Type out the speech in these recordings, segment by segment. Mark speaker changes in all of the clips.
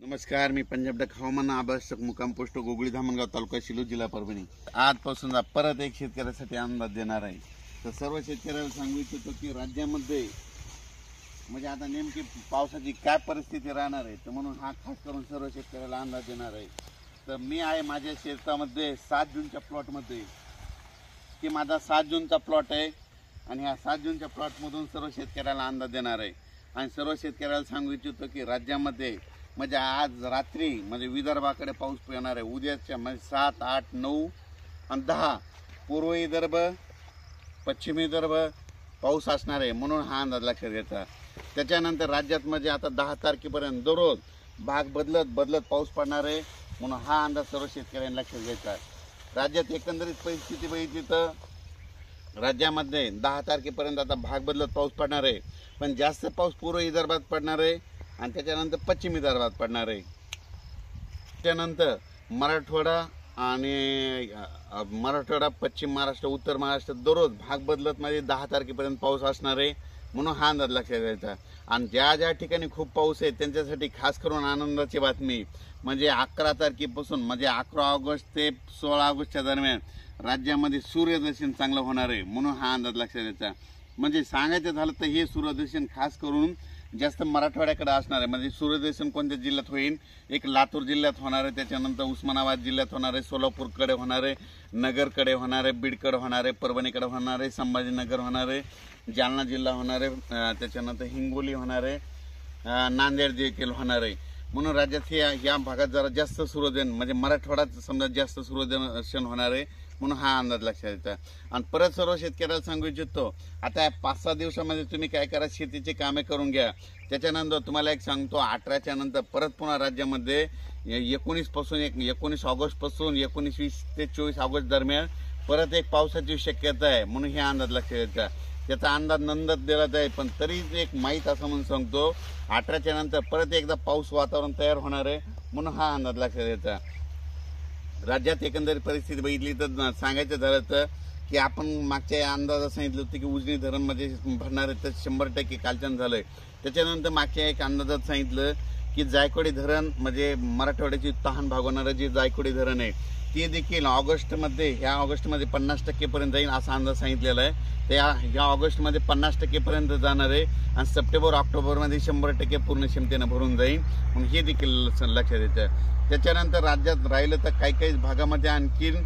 Speaker 1: नमस्कार, मी पंजाब डक हवामान अभ्यासक मुक्काम पोस्ट गोगळी धामणगाव तालुका शिलू जिल्हा परभणी। आजपासून परत एक शेतकऱ्यासाठी अंदाज देणार आहे। तर सर्व शेतकऱ्यांना सांगू इच्छितो की राज्यामध्ये म्हणजे आता नेमकी पावसाची काय परिस्थिती राहणार आहे, तर म्हणून हा खास करून सर्व शेतकऱ्याला अंदाज देणार आहे। तर मी आहे माझ्या शेतामध्ये 7 जूनच्या प्लॉटमध्ये, की माझा 7 जूनचा प्लॉट आहे आणि ह्या 7 जूनच्या प्लॉटमधून सर्व शेतकऱ्याला अंदाज देणार आहे। आणि सर्व शेतकऱ्याला सांगू इच्छितो की राज्यामध्ये म्हणजे आज रात्री म्हणजे विदर्भाकडे पाऊस येणार आहे। उद्याच्या म्हणजे 7, 8, 9 आणि 10 पूर्व विदर्भ पश्चिम विदर्भ पाऊस असणार आहे, म्हणून हा अंदाज लक्षात घ्यायचा। त्याच्यानंतर राज्यात म्हणजे आता 10 तारखेपर्यंत दररोज भाग बदलत पाऊस पडणार आहे, म्हणून हा अंदाज सर्व शेतकऱ्यांनी लक्षात घ्यायचा। राज्यात एकंदरीत परिस्थिती बघितली तर राज्यामध्ये 10 तारखेपर्यंत आता भाग बदलत पाऊस पडणार आहे, पण जास्त पाऊस पूर्व विदर्भात पडणार आहे आणि त्याच्यानंतर पश्चिम विदर्भात पडणार आहे। त्यानंतर मराठवाडा आणि मराठवाडा पश्चिम महाराष्ट्र उत्तर महाराष्ट्र दररोज भाग बदलत मध्ये 10 तारखेपर्यंत पाऊस असणार आहे, म्हणून हा अंदाज लक्षात घ्यायचा। आणि ज्या ठिकाणी खूप पाऊस आहे त्यांच्यासाठी खास करून आनंदाची बातमी म्हणजे 11 तारखेपासून म्हणजे 11 ऑगस्ट ते 16 ऑगस्टच्या दरम्यान राज्यामध्ये सूर्यदर्शन चांगलं होणार आहे, म्हणून हा अंदाज लक्षात घ्यायचा। म्हणजे सांगायचं झालं तर हे सूर्यदर्शन खास करून जास्त मराठवाड्याकडे असणार आहे। म्हणजे सूर्यदर्शन कोणत्या जिल्ह्यात होईल, एक लातूर जिल्ह्यात होणार आहे, त्याच्यानंतर उस्मानाबाद जिल्ह्यात होणार आहे, सोलापूरकडे होणार आहे, नगरकडे होणार आहे, बीडकडे होणार आहे, परभणीकडे होणार आहे, संभाजीनगर होणार आहे, जालना जिल्हा होणार आहे, त्याच्यानंतर हिंगोली होणार आहे, नांदेड देखील होणार आहे। म्हणून राज्यात या भागात जरा जास्त सूर्यदर्शन म्हणजे मराठवाड्यात समजा जास्त सूर्यदर्शन होणार आहे, म्हणून हा अंदाज लक्षात येतो। आणि परत सर्व शेतकऱ्याला सांगू इच्छितो आता 5-6 दिवसामध्ये तुम्ही काय करा, शेतीची कामे करून घ्या। त्याच्यानंतर तुम्हाला एक सांगतो 18च्या नंतर परत पुन्हा राज्यामध्ये 19 ऑगस्ट पासून 19 ते 24 ऑगस्ट दरम्यान परत एक पावसाची शक्यता आहे, म्हणून हे अंदाज लक्षात येतो। त्याचा अंदाज नंतर दिला जाईल, पण तरी एक माहीत असं म्हणून सांगतो 18च्या नंतर परत एकदा पाऊस वातावरण तयार होणार आहे, म्हणून हा अंदाज लक्षात येतो। राज्यात एकंदरीत परिस्थिती बघितली तर सांगायचं झालं तर की आपण मागच्या अंदाजात सांगितलं होतं की उजनी धरणमध्ये भरणार आहे, तर 100% कालचन झालंय। त्याच्यानंतर मागच्या एक अंदाजात सांगितलं की जायकवाडी धरण म्हणजे मराठवाड्याची तहान भागवणारं जे जायकवाडी धरण आहे ते देखील ह्या ऑगस्टमध्ये 50% पर्यंत जाईल असा अंदाज सांगितलेला आहे। ह्या ऑगस्टमध्ये 50% पर्यंत जाणार आहे आणि सप्टेंबर ऑक्टोबरमध्ये 100% पूर्ण क्षमतेने भरून जाईल, म्हणून हे देखील लक्षात येतं। त्याच्यानंतर राज्यात राहिलं तर काही भागामध्ये आणखीन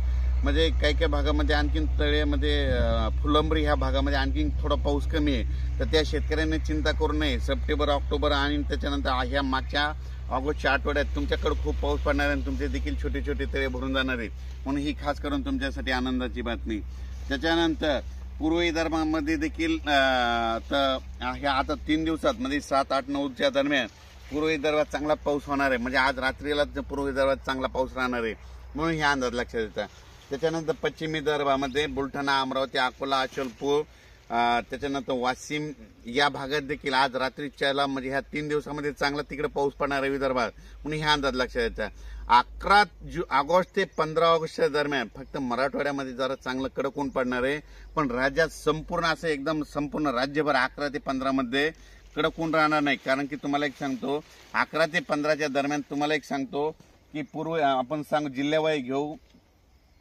Speaker 1: म्हणजे काही भागामध्ये आणखीन तळ्यामध्ये फुलंब्री ह्या भागामध्ये आणखीन थोडा पाऊस कमी आहे, तर त्या शेतकऱ्यांनी चिंता करू नये। सप्टेंबर ऑक्टोबर आणि त्याच्यानंतर ह्या मागच्या ऑगस्टच्या आठवड्यात तुमच्याकडे खूप पाऊस पडणार आहे, तुमचे देखील छोटे छोटे तळे भरून जाणार आहे, म्हणून ही खास करून तुमच्यासाठी आनंदाची बातमी। त्याच्यानंतर पूर्व विदर्भामध्ये देखील तर ह्या आता 3 दिवसात म्हणजे 7, 8, 9च्या दरम्यान पूर्व विदर्भात चांगला पाऊस होणार आहे, म्हणजे आज रात्रीला पूर्व विदर्भात चांगला पाऊस राहणार आहे, म्हणून हे अंदाज लक्षात येतात। त्याच्यानंतर पश्चिम विदर्भामध्ये बुलढाणा, अमरावती, अकोला, अचलपूर, त्याच्यानंतर वाशिम या भागात देखील आज रात्रीच्याला म्हणजे ह्या 3 दिवसामध्ये चांगला तिकडे पाऊस पडणार आहे विदर्भात, म्हणून हे अंदाज लक्षात येतात। 11 ऑगस्ट ते 15 ऑगस्टच्या दरम्यान फक्त मराठवाड्यामध्ये जरा चांगलं कडक ऊन पडणार आहे, पण राज्यात संपूर्ण असं एकदम संपूर्ण राज्यभर 11 ते 15 मध्ये कडक ऊन राहणार नाही। कारण की तुम्हाला एक सांगतो 11 ते 15च्या दरम्यान तुम्हाला एक सांगतो की पूर्व आपण जिल्ह्यावाई घेऊ,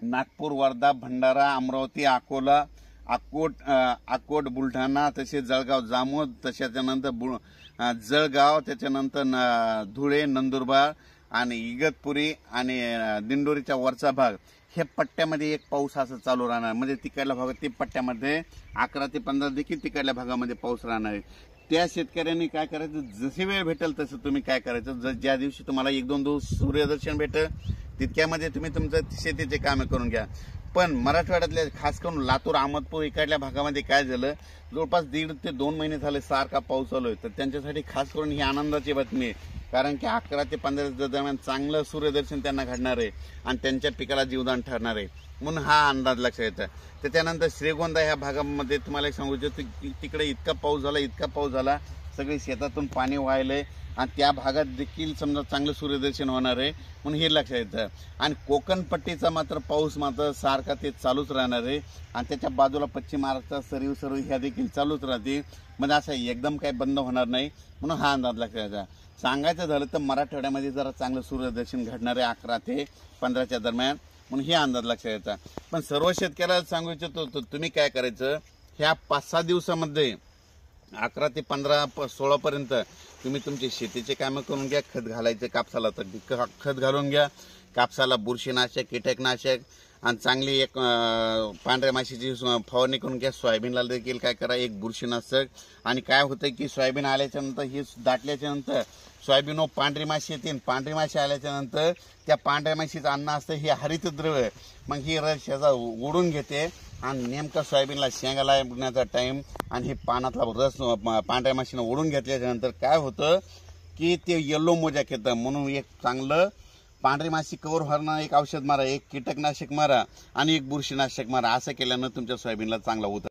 Speaker 1: नागपूर, वर्धा, भंडारा, अमरावती, अकोला, अकोट, बुलढाणा, तसेच जळगाव, जामोद, त्याच्यानंतर जळगाव, त्याच्यानंतर धुळे, नंदुरबार आणि इगतपुरी आणि दिंडोरीचा वरचा भाग हे पट्ट्यामध्ये एक पाऊस असं चालू राहणार। म्हणजे तिकडल्या भागात ते पट्ट्यामध्ये 11 ते 15 देखील तिकडल्या भागामध्ये पाऊस राहणार आहे। त्या शेतकऱ्यांनी काय करायचं, जसे वेळ भेटेल तसं तुम्ही काय करायचं, ज्या दिवशी तुम्हाला 1-2 दिवस सूर्यदर्शन भेटेल तितक्यामध्ये तुम्ही तुमचं शेतीचे कामे करून घ्या। पण मराठवाड्यातल्या खास करून लातूर, अहमदपूर इकडल्या भागामध्ये काय झालं, जवळपास 1.5 ते 2 महिने झाले सारखा पाऊस चालू आहे, तर त्यांच्यासाठी खास करून ही आनंदाची बातमी आहे। कारण की 11 ते 15 दरम्यान चांगलं सूर्यदर्शन त्यांना घडणार आहे आणि त्यांच्या पिकाला जीवदान ठरणार आहे, म्हणून हा अंदाज लक्षात येतो। त्याच्यानंतर श्रीगोंदा ह्या भागामध्ये तुम्हाला एक सांगू इच्छितो की तिकडे इतका पाऊस झाला सगळे शेतातून पाणी वाहिलंय आणि त्या भागात देखील समजा चांगलं सूर्यदर्शन होणार आहे म्हणून हे लक्षात येतं. आणि कोकण पट्टीचा मात्र पाऊस मात्र सारखा ते चालूच राहणार आहे आणि त्याच्या बाजूला पश्चिम महाराष्ट्रात सरीव ह्या देखील चालूच राहतील. म्हणजे असं एकदम काही बंद होणार नाही म्हणून हा अंदाज लक्षात यायचा. सांगायचं झालं तर मराठवाड्यामध्ये जरा चांगलं सूर्यदर्शन घडणार आहे 11 ते 15च्या दरम्यान म्हणून हे अंदाज लक्षात येतात. पण सर्व शेतकऱ्याला सांगू इच्छितो तुम्ही काय करायचं, ह्या 5-6 दिवसामध्ये 11 ते 15-16 पर्यंत तुम्ही तुमची शेतीचे कामं करून घ्या. खत घालायचे कापसाला तर खत घालून घ्या. कापसाला बुरशीनाशक, कीटकनाशक आणि चांगली एक पांढऱ्या माशीची फवारणी करून घ्या. सोयाबीनला देखील काय करा, एक बुरशीनाशक. आणि काय होतं की सोयाबीन आल्याच्या नंतर हे दाटल्याच्या नंतर सोयाबीन पांढरी माशी येते. पांढरी माशी आल्याच्या नंतर त्या पांढऱ्या माशीचं अन्न असतं हे हरितद्रव्य, मग ही रस याचा ओढून घेते आणि नेमका सोयाबीनला शेंगा लागण्याचा टाइम आणि हे पानातला रस पांढऱ्या माशीनं ओढून घेतल्याच्या नंतर काय होतं की ते येलो मोजॅक येतं. म्हणून एक चांगलं पांढरी माशी कव्हर होणार एक औषध मारा, एक कीटकनाशक मारा आणि एक बुरशीनाशक मारा. असं केल्यानं तुमच्या सोयाबीनला चांगला उतर